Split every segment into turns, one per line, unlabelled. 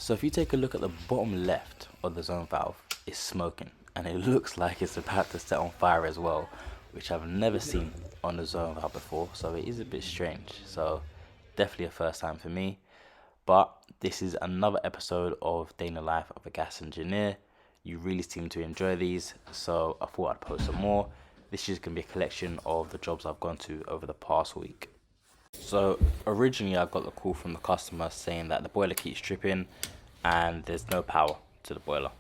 So if you take a look at the bottom left of the zone valve, it's smoking and it looks like it's about to set on fire as well, which I've never seen on the zone valve before, so it is a bit strange. So definitely a first time for me. But this is another episode of Day in the Life of a Gas Engineer. You really seem to enjoy these, so I thought I'd post some more. This is going to be a collection of the jobs I've gone to over the past week. So originally I got the call from the customer saying that the boiler keeps tripping and there's no power to the boiler.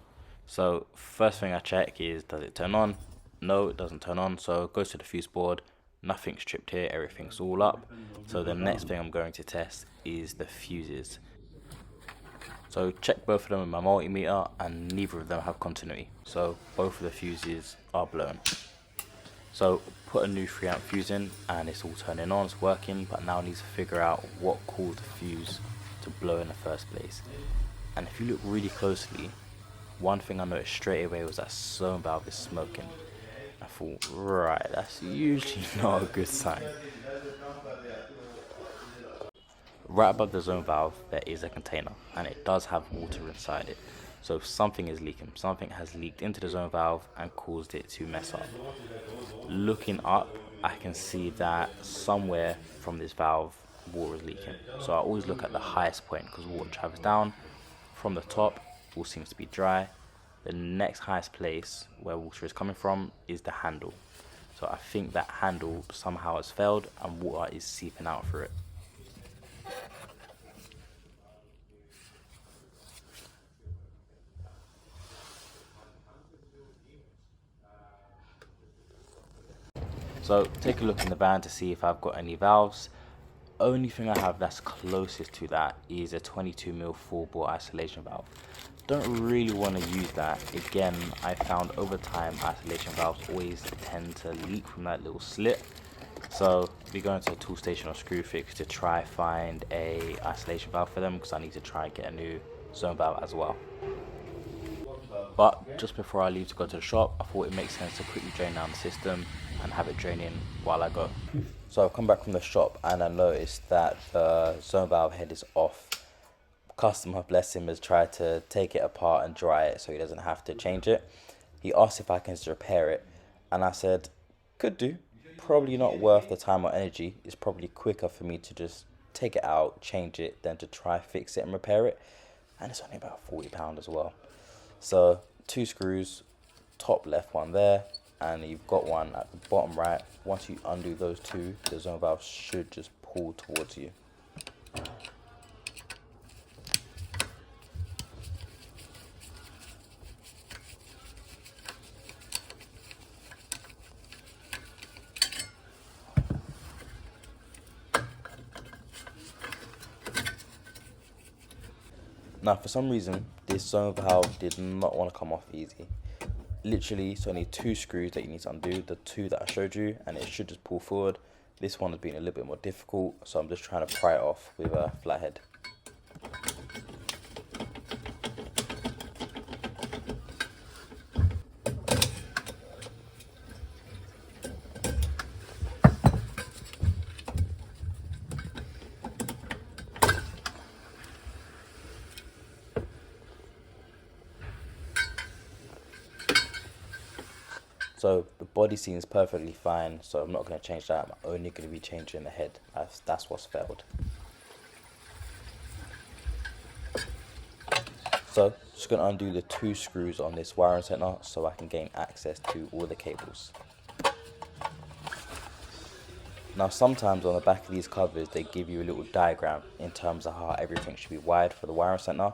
So first thing I check is, does it turn on? No, it doesn't turn on. So it goes to the fuse board, nothing's tripped here, everything's all up. So the next thing I'm going to test is the fuses. So check both of them with my multimeter and neither of them have continuity. So both of the fuses are blown. So put a new 3 amp fuse in and it's all turning on, it's working, but now I need to figure out what caused the fuse to blow in the first place. And if you look really closely, one thing I noticed straight away was that zone valve is smoking. I thought, right, that's usually not a good sign. Right above the zone valve there is a container and it does have water inside it. So something is leaking, something has leaked into the zone valve and caused it to mess up. Looking up, I can see that somewhere from this valve water is leaking. So I always look at the highest point because water travels down. From the top, all seems to be dry. The next highest place where water is coming from is the handle. So I think that handle somehow has failed and water is seeping out through it. So take a look in the van to see if I've got any valves. Only thing I have that's closest to that is a 22mm full bore isolation valve. Don't really want to use that. Again, I found over time isolation valves always tend to leak from that little slit. So we're going to a tool station or Screwfix to try find a isolation valve for them because I need to try and get a new zone valve as well. But just before I leave to go to the shop, I thought it makes sense to quickly drain down the system and have it drain in while I go. So I've come back from the shop and I noticed that the zone valve head is off. Customer, bless him, has tried to take it apart and dry it so he doesn't have to change it. He asked if I can just repair it and I said, could do. Probably not worth the time or energy. It's probably quicker for me to just take it out, change it, than to try fix it and repair it. And it's only about £40 as well. So 2 screws, top left one there, and you've got one at the bottom right. Once you undo those 2, the zone valve should just pull towards you. Now for some reason this zone valve did not want to come off easy. Literally it's only 2 screws that you need to undo, the 2 that I showed you, and it should just pull forward. This one has been a little bit more difficult, so I'm just trying to pry it off with a flathead. So the body seems perfectly fine, so I'm not going to change that. I'm only going to be changing the head. That's what's failed. So just going to undo the 2 screws on this wiring center so I can gain access to all the cables. Now sometimes on the back of these covers they give you a little diagram in terms of how everything should be wired for the wiring center.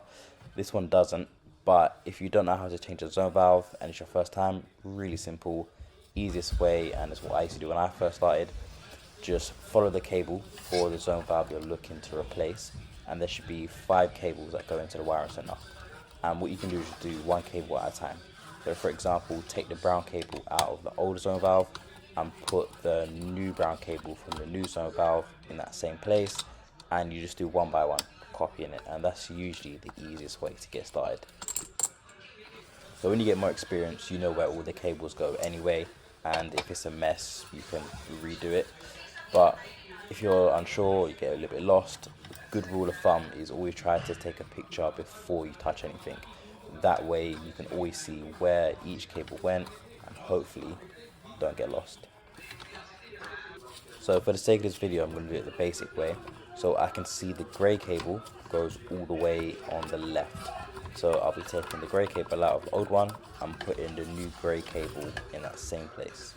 This one doesn't. But if you don't know how to change a zone valve and it's your first time, really simple, easiest way, and it's what I used to do when I first started. Just follow the cable for the zone valve you're looking to replace, and there should be 5 cables that go into the wiring center. And what you can do is do 1 cable at a time. So for example, take the brown cable out of the old zone valve and put the new brown cable from the new zone valve in that same place, and you just do 1 by 1, copying it, and that's usually the easiest way to get started. So when you get more experience, you know where all the cables go anyway, and if it's a mess, you can redo it. But if you're unsure, you get a little bit lost, good rule of thumb is always try to take a picture before you touch anything. That way you can always see where each cable went and hopefully don't get lost. So for the sake of this video, I'm going to do it the basic way. So I can see the grey cable goes all the way on the left. So I'll be taking the grey cable out of the old one and putting the new grey cable in that same place.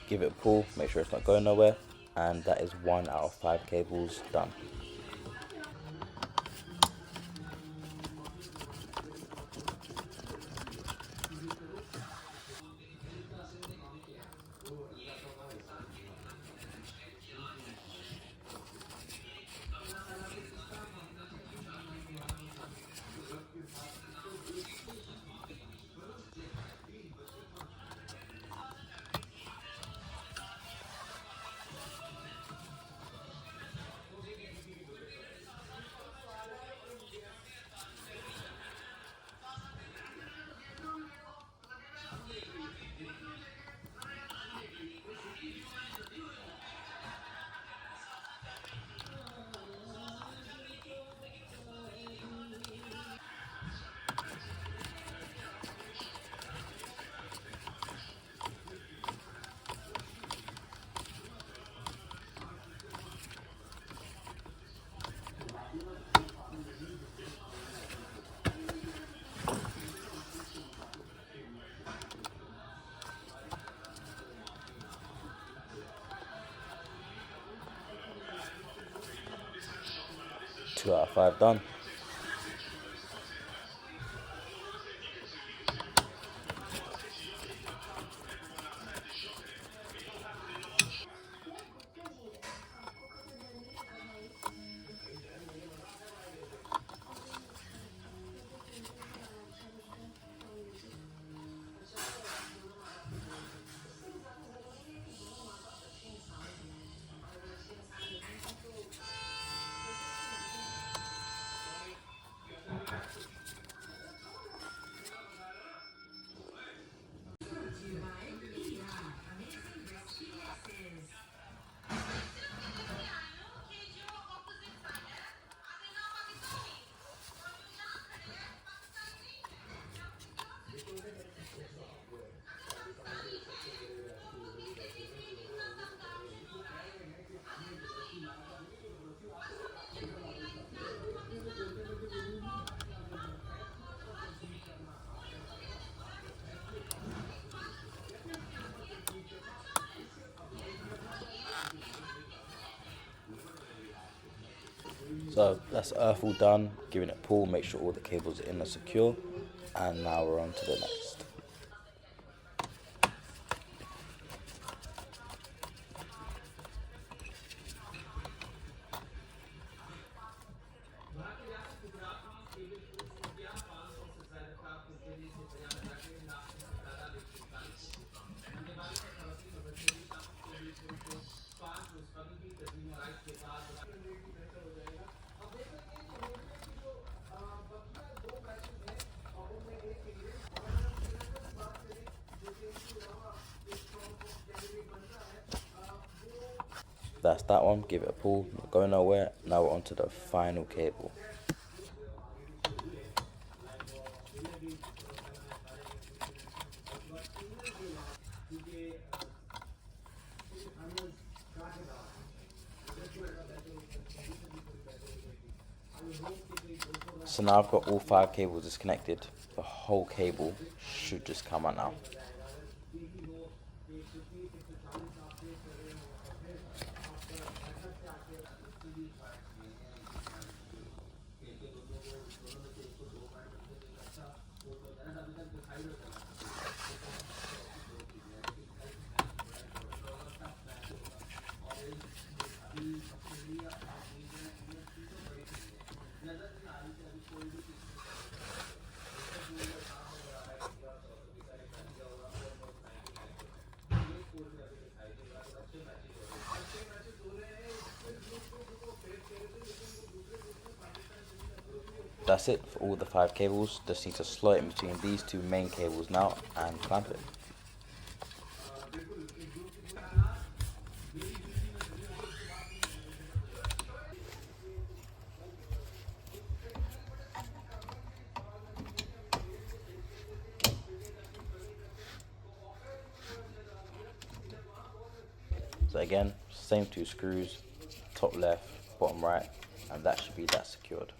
Give it a pull, make sure it's not going nowhere, and that is 1 out of 5 cables done. Two out of 5 done. So that's earth all done, giving it a pull, make sure all the cables are in are secure, and now we're on to the next. That's that one, give it a pull, not going nowhere. Now we're on to the final cable. So now I've got all 5 cables disconnected. The whole cable should just come out now. That's it for all the 5 cables. Just need to slot it in between these 2 main cables now and clamp it. So again, same 2 screws, top left, bottom right, and that should be that secured.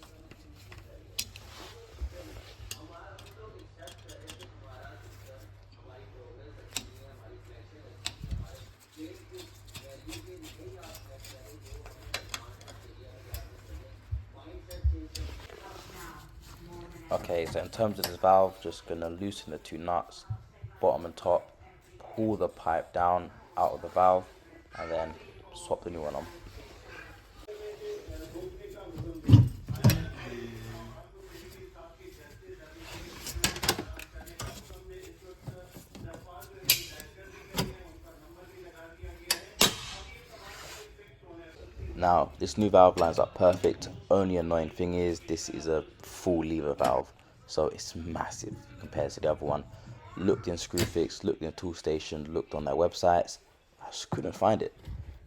Okay, so in terms of this valve, just gonna loosen the 2 nuts, bottom and top, pull the pipe down out of the valve, and then swap the new one on. Now, this new valve lines up perfect. Only annoying thing is this is a full lever valve, so it's massive compared to the other one. Looked in Screwfix, looked in Toolstation, looked on their websites, I just couldn't find it.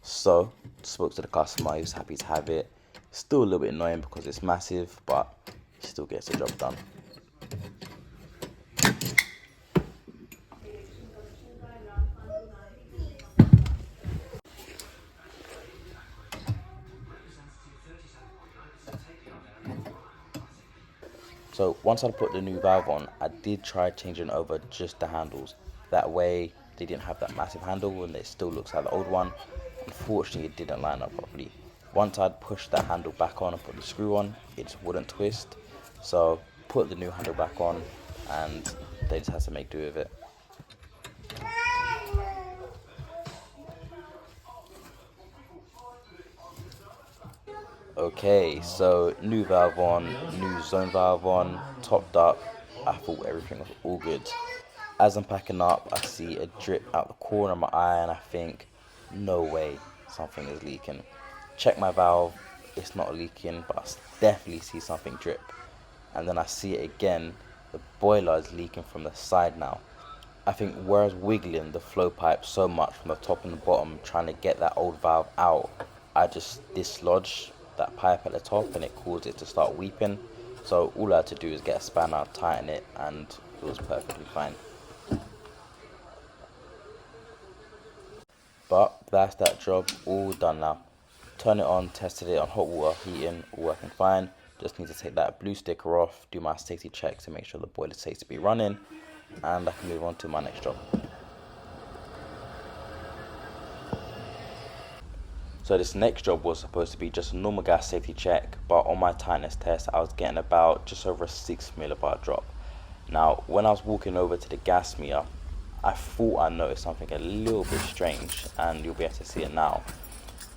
So, spoke to the customer, he was happy to have it. Still a little bit annoying because it's massive, but it still gets the job done. So once I put the new valve on, I did try changing over just the handles. That way they didn't have that massive handle and it still looks like the old one. Unfortunately, it didn't line up properly. Once I'd pushed that handle back on and put the screw on, it just wouldn't twist. So put the new handle back on and they just had to make do with it. Okay, so new valve on, new zone valve on, topped up. I thought everything was all good. As I'm packing up, I see a drip out the corner of my eye and I think, no way, something is leaking. Check my valve, it's not leaking, but I definitely see something drip. And then I see it again, the boiler is leaking from the side now. I think where I was wiggling the flow pipe so much from the top and the bottom, trying to get that old valve out, I just dislodged that pipe at the top and it caused it to start weeping. So all I had to do is get a spanner, tighten it, and it was perfectly fine. But that's that job all done now. Turn it on, tested it on hot water, heating, all working fine. Just need to take that blue sticker off, do my safety check to make sure the boiler stays to be running, and I can move on to my next job. So this next job was supposed to be just a normal gas safety check, but on my tightness test I was getting about just over a 6 millibar drop. Now when I was walking over to the gas meter, I thought I noticed something a little bit strange, and you'll be able to see it now.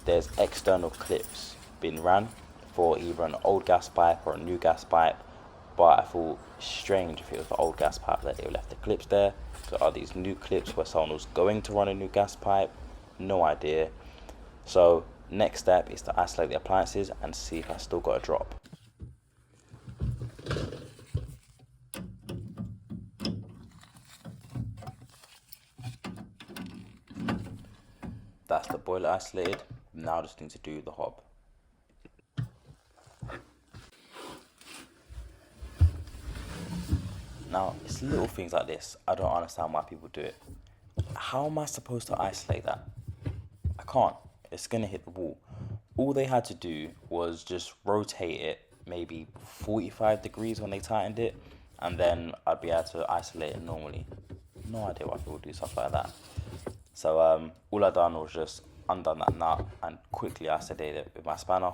There's external clips being ran for either an old gas pipe or a new gas pipe, but I thought strange if it was the old gas pipe that they left the clips there. So are these new clips where someone was going to run a new gas pipe? No idea. So next step is to isolate the appliances and see if I still got a drop. That's the boiler isolated. Now I just need to do the hob. Now it's little things like this, I don't understand why people do it. How am I supposed to isolate that? I can't, it's gonna hit the wall. All they had to do was just rotate it maybe 45 degrees when they tightened it, and then I'd be able to isolate it normally. No idea why people do stuff like that. So all I done was just undone that nut and quickly isolated it with my spanner.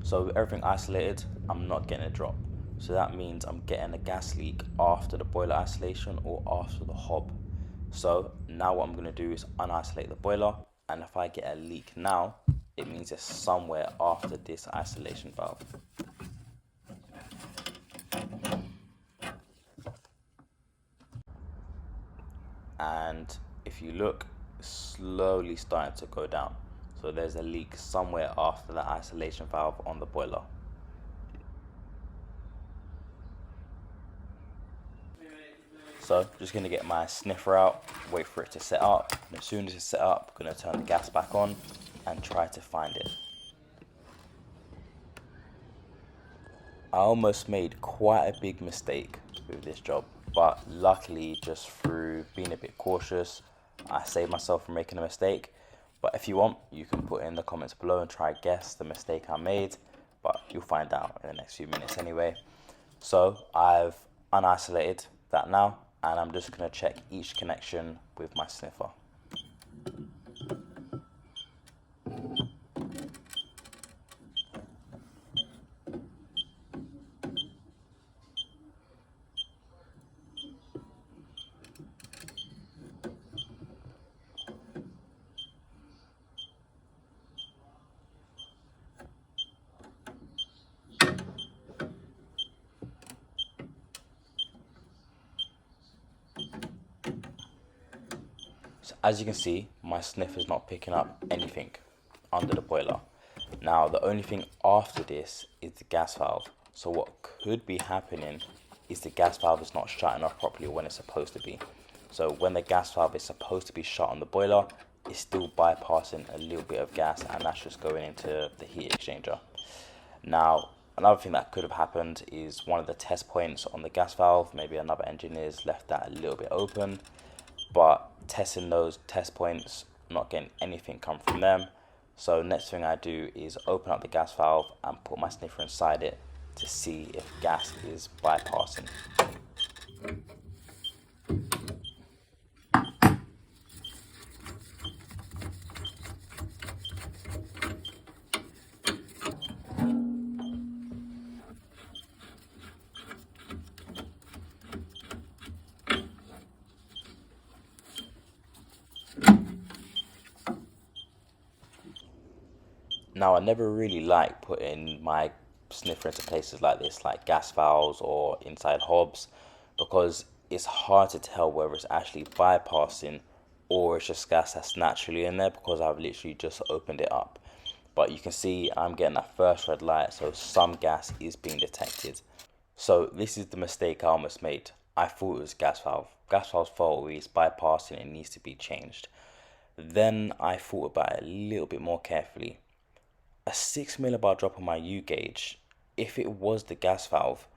So with everything isolated, I'm not getting a drop. So that means I'm getting a gas leak after the boiler isolation or after the hob. So now what I'm going to do is unisolate the boiler, and if I get a leak now, it means it's somewhere after this isolation valve. And if you look, it's slowly starting to go down. So there's a leak somewhere after the isolation valve on the boiler. So just gonna get my sniffer out, wait for it to set up, and as soon as it's set up, I'm gonna turn the gas back on and try to find it. I almost made quite a big mistake with this job, but luckily just through being a bit cautious, I saved myself from making a mistake. But if you want, you can put in the comments below and try guess the mistake I made, but you'll find out in the next few minutes anyway. So I've unisolated that now, and I'm just gonna check each connection with my sniffer. So as you can see, my sniffer is not picking up anything under the boiler. Now the only thing after this is the gas valve. So what could be happening is the gas valve is not shutting off properly when it's supposed to be. So when the gas valve is supposed to be shut on the boiler, it's still bypassing a little bit of gas, and that's just going into the heat exchanger. Now another thing that could have happened is one of the test points on the gas valve, maybe another engineer's left that a little bit open, but testing those test points, not getting anything come from them. So next thing I do is open up the gas valve and put my sniffer inside it to see if gas is bypassing. Now I never really like putting my sniffer into places like this, like gas valves or inside hobs, because it's hard to tell whether it's actually bypassing or it's just gas that's naturally in there because I've literally just opened it up. But you can see I'm getting that first red light, so some gas is being detected. So this is the mistake I almost made. I thought it was gas valve. Gas valve's fault is bypassing and needs to be changed. Then I thought about it a little bit more carefully. A 6 millibar drop on my U gauge, if it was the gas valve,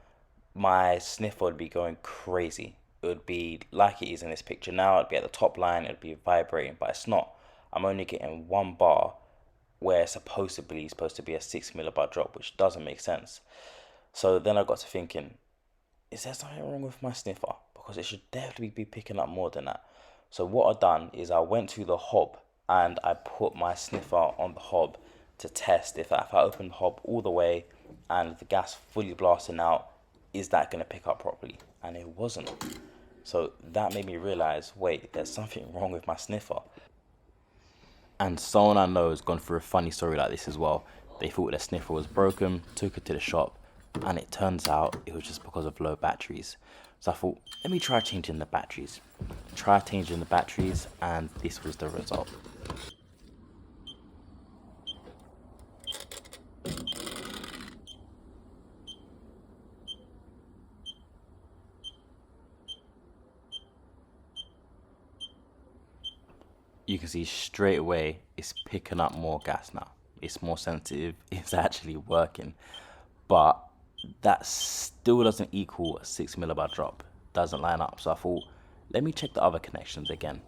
my sniffer would be going crazy. It would be like it is in this picture now. It'd be at the top line, it'd be vibrating, but it's not. I'm only getting 1 bar where it's supposed to be a 6 millibar drop, which doesn't make sense. So then I got to thinking, is there something wrong with my sniffer? Because it should definitely be picking up more than that. So what I done is I went to the hob and I put my sniffer on the hob to test if I open the hob all the way and the gas fully blasting out, is that going to pick up properly? And it wasn't. So that made me realize, wait, there's something wrong with my sniffer. And someone I know has gone through a funny story like this as well. They thought their sniffer was broken, took it to the shop, and it turns out it was just because of low batteries. So I thought, let me try changing the batteries. Try changing the batteries, and this was the result. You can see straight away it's picking up more gas now. It's more sensitive, it's actually working. But that still doesn't equal a 6 millibar drop. Doesn't line up. So I thought, let me check the other connections again.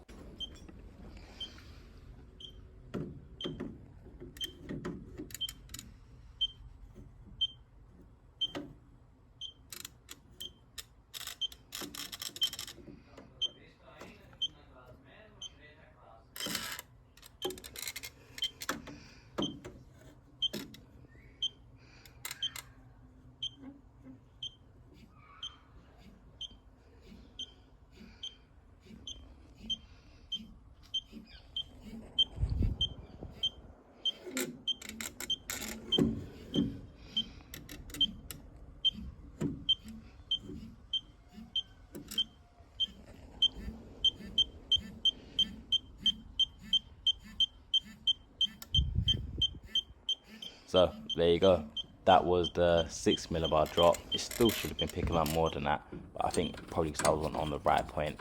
So there you go. That was the 6 millibar drop. It still should have been picking up more than that, but I think probably because I wasn't on the right point.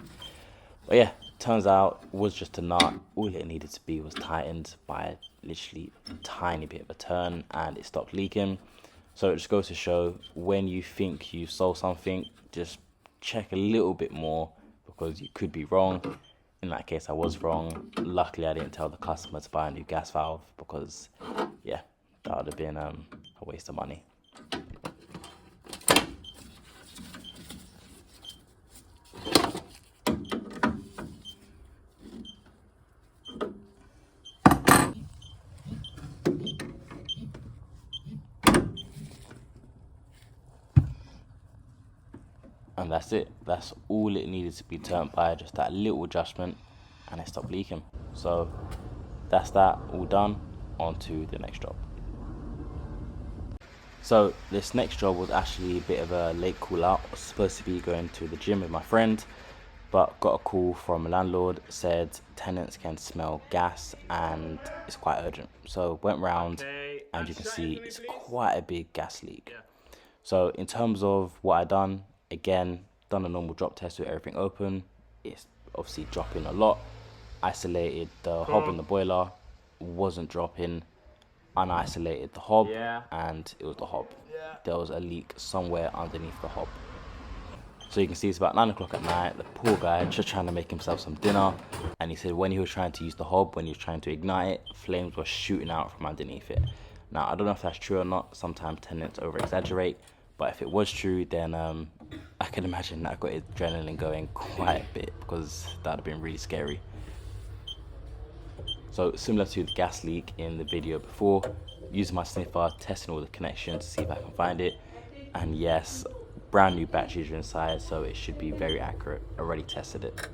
But yeah, turns out it was just a nut. All it needed to be was tightened by literally a tiny bit of a turn, and it stopped leaking. So it just goes to show, when you think you sold something, just check a little bit more, because you could be wrong. In that case, I was wrong. Luckily, I didn't tell the customer to buy a new gas valve, because yeah, that would have been a waste of money. And that's it. That's all it needed to be turned by, just that little adjustment, and it stopped leaking. So that's that all done. On to the next job. So this next job was actually a bit of a late call out. I was supposed to be going to the gym with my friend, but got a call from a landlord, said tenants can smell gas and it's quite urgent. So went round, and you can see it's quite a big gas leak. So in terms of what I done, again, done a normal drop test with everything open. It's obviously dropping a lot. Isolated the hob in the boiler, wasn't dropping. Unisolated the hob, and it was the hob. There was a leak somewhere underneath the hob. So you can see it's about 9 o'clock at night. The poor guy just trying to make himself some dinner, and he said when he was trying to use the hob, when he was trying to ignite it, flames were shooting out from underneath it. Now I don't know if that's true or not. Sometimes tenants over exaggerate, but if it was true, then I can imagine that got adrenaline going quite a bit, because that would have been really scary. So similar to the gas leak in the video before, using my sniffer, testing all the connections to see if I can find it. And yes, brand new batteries are inside, so it should be very accurate. Already tested it.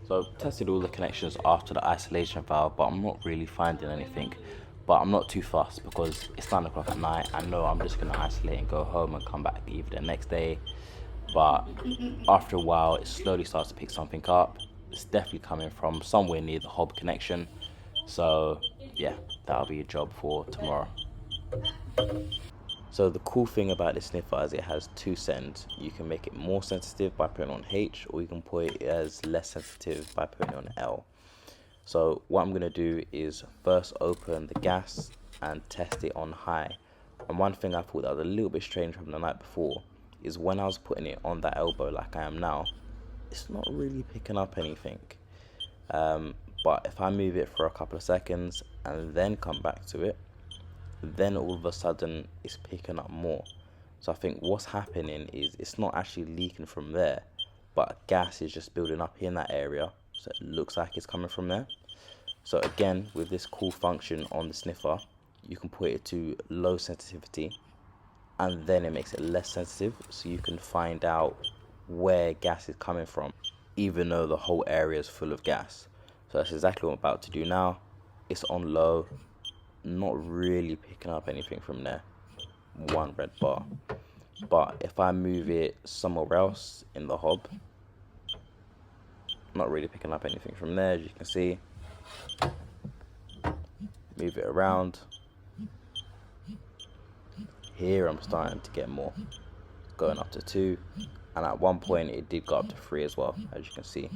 So tested all the connections after the isolation valve, but I'm not really finding anything. But I'm not too fussed, because it's 9 o'clock at night. I know I'm just gonna isolate and go home and come back either the next day. But after a while, it slowly starts to pick something up. It's definitely coming from somewhere near the hob connection. So yeah, that'll be a job for tomorrow. So the cool thing about this sniffer is it has two settings. You can make it more sensitive by putting on H, or you can put it as less sensitive by putting it on L. So what I'm gonna do is first open the gas and test it on high. And one thing I thought that was a little bit strange from the night before is when I was putting it on that elbow like I am now, it's not really picking up anything. But if I move it for a couple of seconds and then come back to it, then all of a sudden it's picking up more. So I think what's happening is it's not actually leaking from there, but gas is just building up in that area, so it looks like it's coming from there. So again, with this cool function on the sniffer, you can put it to low sensitivity, and then it makes it less sensitive, so you can find out where gas is coming from, even though the whole area is full of gas. So that's exactly what I'm about to do now. It's on low, not really picking up anything from there, one red bar. But if I move it somewhere else in the hob, not really picking up anything from there, as you can see. Move it around. Here I'm starting to get more, going up to 2, and at one point it did go up to 3 as well, as you can see.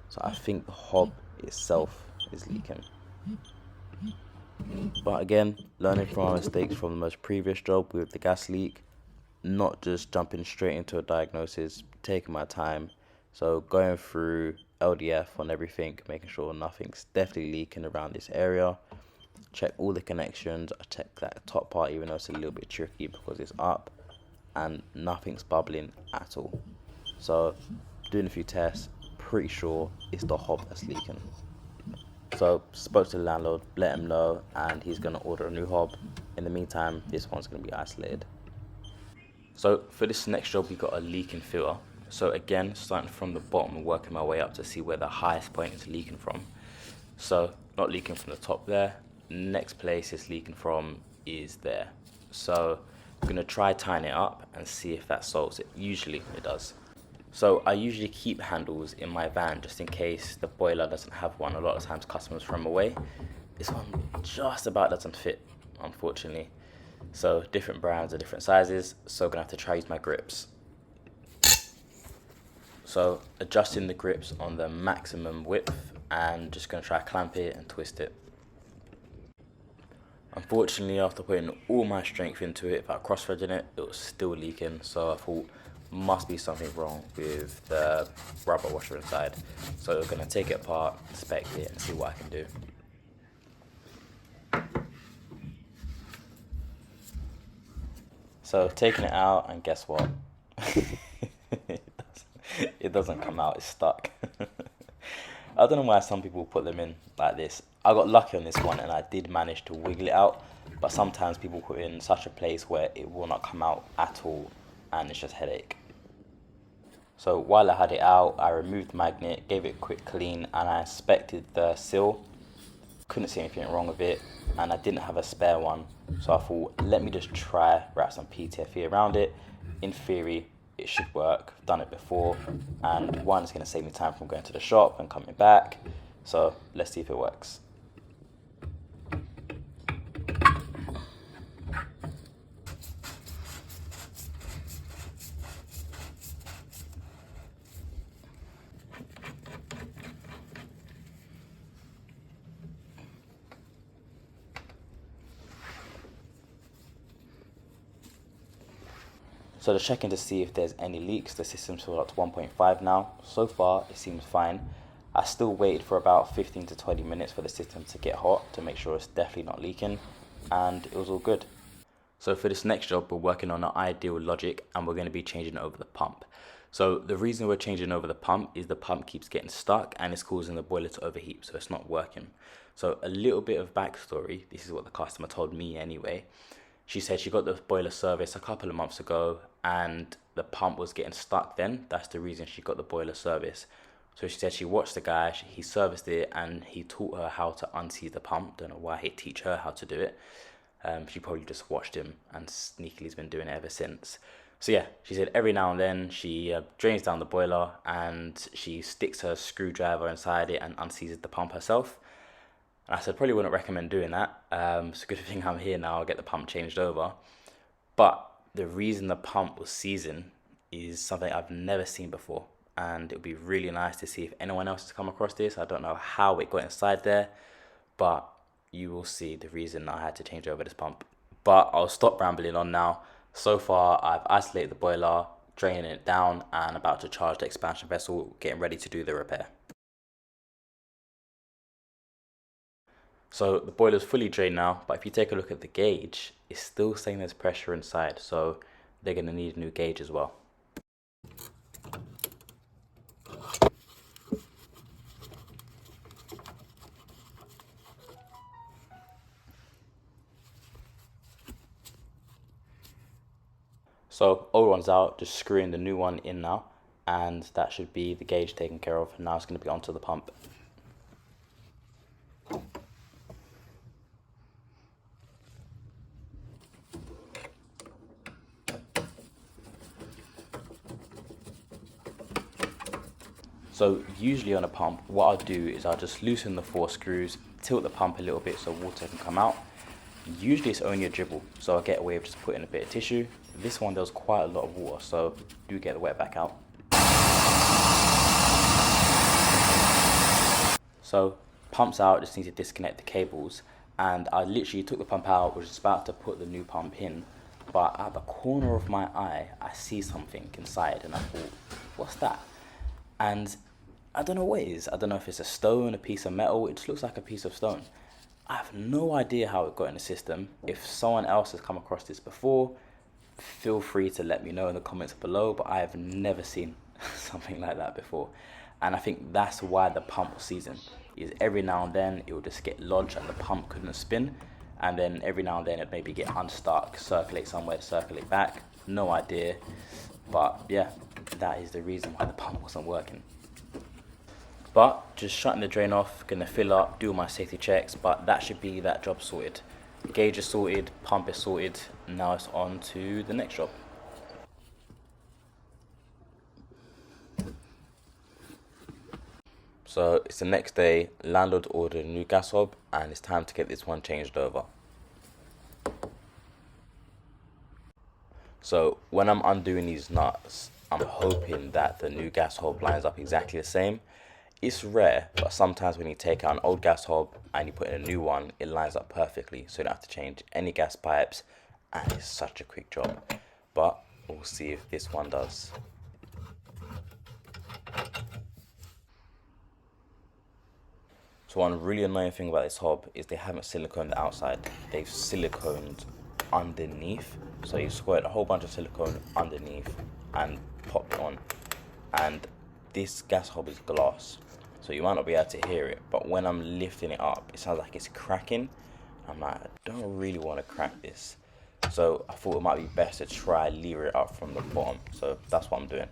So I think the hob itself is leaking. But again, learning from our mistakes from the most previous job with the gas leak, not just jumping straight into a diagnosis, taking my time. So going through LDF on everything, making sure nothing's definitely leaking around this area. Check all the connections. I check that top part, even though it's a little bit tricky because it's up, and nothing's bubbling at all. So doing a few tests, pretty sure it's the hob that's leaking. So spoke to the landlord, let him know, and he's gonna order a new hob. In the meantime, this one's gonna be isolated. So for this next job, we got a leaking filter. So again, starting from the bottom and working my way up to see where the highest point is leaking from. So not leaking from the top there. Next place it's leaking from is there. So I'm gonna try tying it up and see if that solves it. Usually it does. So I usually keep handles in my van just in case the boiler doesn't have one. A lot of times customers throw them away. This one just about doesn't fit, unfortunately. So different brands are different sizes, so I'm gonna have to try use my grips. So adjusting the grips on the maximum width and just gonna try clamp it and twist it. Unfortunately, after putting all my strength into it, about cross-threading it, it was still leaking. So I thought, must be something wrong with the rubber washer inside. So we're gonna take it apart, inspect it, and see what I can do. So taking it out, and guess what? It doesn't come out, it's stuck. I don't know why some people put them in like this. I got lucky on this one and I did manage to wiggle it out, but sometimes people put it in such a place where it will not come out at all and it's just headache. So while I had it out, I removed the magnet, gave it a quick clean, and I inspected the seal. Couldn't see anything wrong with it, and I didn't have a spare one, so I thought, let me just try wrap some PTFE around it. In theory, it should work. I've done it before, and one, it's going to save me time from going to the shop and coming back. So let's see if it works. So just checking to see if there's any leaks. The system's still up to 1.5 now. So far, it seems fine. I still waited for about 15 to 20 minutes for the system to get hot to make sure it's definitely not leaking, and it was all good. So for this next job, we're working on an ideal logic, and we're going to be changing over the pump. So the reason we're changing over the pump is the pump keeps getting stuck and it's causing the boiler to overheat, so it's not working. So a little bit of backstory, this is what the customer told me anyway. She said she got the boiler service a couple of months ago and the pump was getting stuck then. That's the reason she got the boiler service. So she said she watched the guy, he serviced it and he taught her how to unseize the pump. Don't know why he'd teach her how to do it. She probably just watched him and sneakily has been doing it ever since. So yeah, she said every now and then she drains down the boiler and she sticks her screwdriver inside it and unseizes the pump herself. And I said, probably wouldn't recommend doing that. It's a good thing I'm here now, I'll get the pump changed over. But the reason the pump was seizing is something I've never seen before. And it would be really nice to see if anyone else has come across this. I don't know how it got inside there, but you will see the reason I had to change over this pump. But I'll stop rambling on now. So far, I've isolated the boiler, draining it down, and about to charge the expansion vessel, getting ready to do the repair. So the boiler's fully drained now, but if you take a look at the gauge, it's still saying there's pressure inside, so they're going to need a new gauge as well. So old one's out, just screwing the new one in now, and that should be the gauge taken care of. Now it's going to be onto the pump. So usually on a pump, what I'll do is I'll just loosen the 4 screws, tilt the pump a little bit so water can come out. Usually it's only a dribble, so I'll get away with just putting a bit of tissue. This one, there was quite a lot of water, so do get the wet back out. So pump's out, just need to disconnect the cables. And I literally took the pump out, was just about to put the new pump in. But at the corner of my eye, I see something inside and I thought, what's that? And I don't know what it is. I don't know if it's a stone, a piece of metal. It just looks like a piece of stone. I have no idea how it got in the system. If someone else has come across this before, feel free to let me know in the comments below, but I have never seen something like that before. And I think that's why the pump was seizing. Is every now and then it would just get lodged and the pump couldn't spin, and then every now and then it maybe get unstuck, circulate somewhere, circulate back. No idea, but yeah, that is the reason why the pump wasn't working. But just shutting the drain off, gonna fill up, do my safety checks, but that should be that job sorted. Gauge is sorted, pump is sorted, now it's on to the next job. So it's the next day, landlord ordered a new gas hob and it's time to get this one changed over. So when I'm undoing these nuts, I'm hoping that the new gas hob lines up exactly the same. It's rare, but sometimes when you take out an old gas hob and you put in a new one, it lines up perfectly, so you don't have to change any gas pipes, and it's such a quick job. But we'll see if this one does. So one really annoying thing about this hob is they haven't siliconed the outside, they've siliconed underneath. So you squirt a whole bunch of silicone underneath and pop it on. And this gas hob is glass, so you might not be able to hear it, but when I'm lifting it up, it sounds like it's cracking. I'm like, I don't really want to crack this. So I thought it might be best to try lever it up from the bottom. So that's what I'm doing.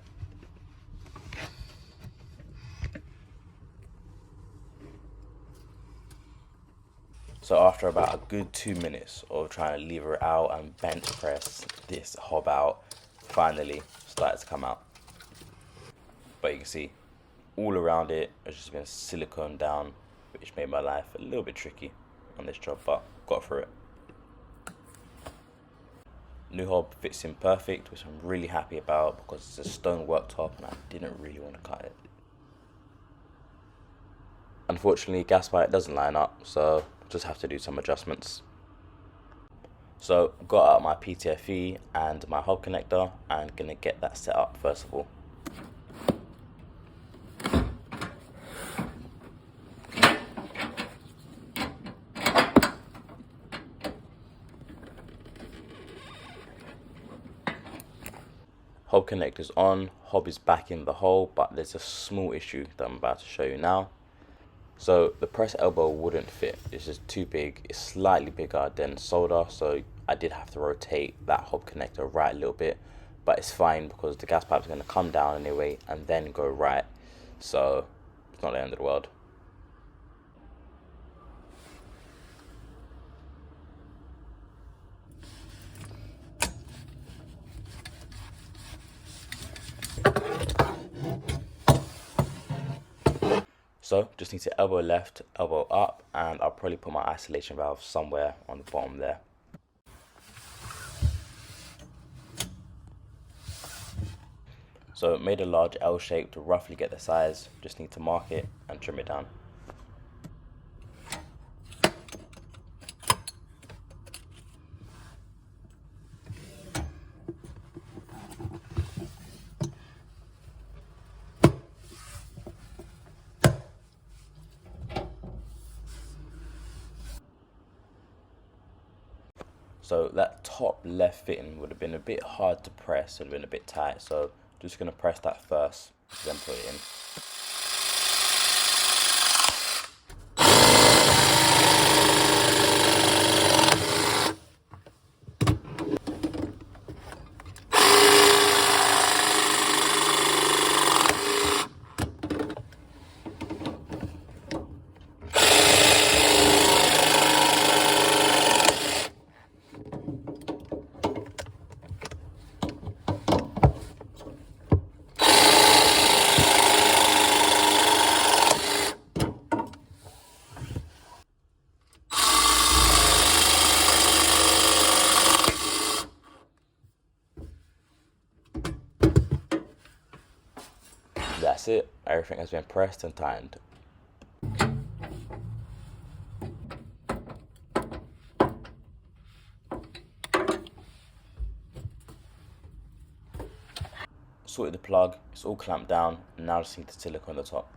So after about a good 2 minutes of trying to lever it out and bench press this hob out, finally started to come out. But you can see all around it has just been silicone down, which made my life a little bit tricky on this job, but got through it. New hob fits in perfect, which I'm really happy about because it's a stone worktop and I didn't really want to cut it. Unfortunately, gas pipe doesn't line up, so just have to do some adjustments. So got out my PTFE and my hob connector and gonna get that set up first of all. Hob connector's on, hob is back in the hole, but there's a small issue that I'm about to show you now. So the press elbow wouldn't fit, it's just too big, it's slightly bigger than solder, so I did have to rotate that hob connector right a little bit, but it's fine because the gas pipe's going to come down anyway and then go right, so it's not the end of the world. So just need to elbow left, elbow up, and I'll probably put my isolation valve somewhere on the bottom there. So made a large L shape to roughly get the size, just need to mark it and trim it down. So that top left fitting would have been a bit hard to press, would have been a bit tight, so just going to press that first, then put it in. That's it, everything has been pressed and tightened. Sorted the plug, it's all clamped down, and now I just need the silicone on the top.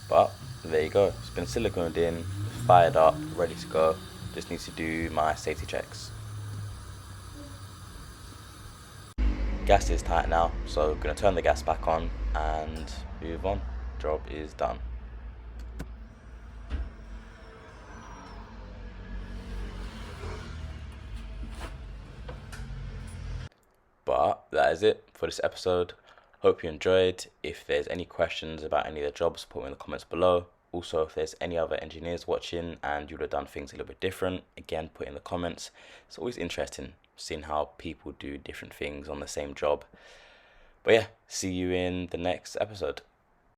But there you go, it's been siliconed in, fired up, ready to go. Just need to do my safety checks. Gas is tight now, so I'm going to turn the gas back on and move on. Job is done. But that is it for this episode. Hope you enjoyed. If there's any questions about any of the jobs, put them in the comments below. Also, if there's any other engineers watching and you would have done things a little bit different, again, put in the comments. It's always interesting seeing how people do different things on the same job. But yeah, see you in the next episode.